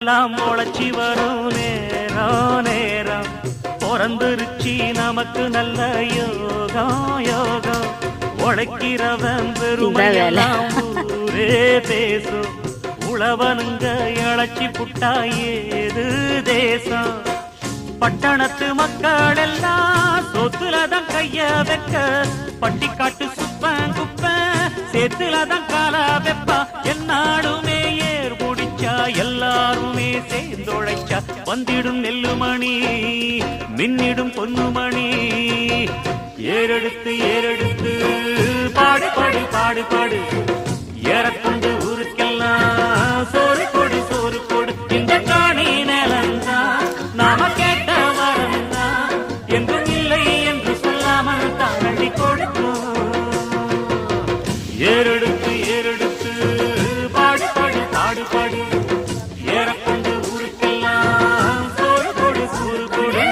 எல்லாம் முளைச்சி வரும் நேரம் நேரம் பிறந்துருச்சி நமக்கு நல்ல யோகம் யோகம் உழைக்கிறவன் பெருமையெல்லாம் ஊரே பேசும் உழவனுங்க இழைச்சி புட்டா ஏது தேசம் பட்டணத்து மக்கள் எல்லாம் சொத்துலதான் கைய வைக்க பட்டிக்காட்டு சுப்பன் குப்பன் சேத்துலதான் காலா வெப்பா என்னாலுமே ஏர் முடிச்சா எல்லாருமே சேர்ந்தொழைச்சா வந்திடும் நெல்லுமணி மின்னிடும் பொன்னுமணி ஏறெடுத்து ஏறெடுத்து பாடு பாடு பாடு பாடு ஏறக்கொண்டு ஊருக்கெல்லாம் சோறு கொடு சோறு கொடு இந்த காணி நிலந்தான் நாம கேட்ட வரந்தா என்றும் இல்லை என்று சொல்லாமல் தாண்டி கொடுக்கும் ஏறெடுத்து ஏறெடுத்து பாடு பாடு பாடு பாடு ஏறக்கொண்டு ஊருக்கெல்லாம் சோறு கொடு சோறு கொடு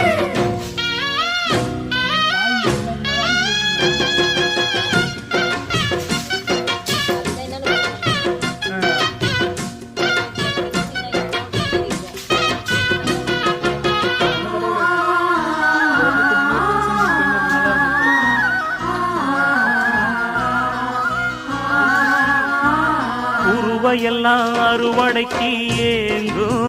உருவையெல்லாம் அறுவடைக்கு ஏங்கும்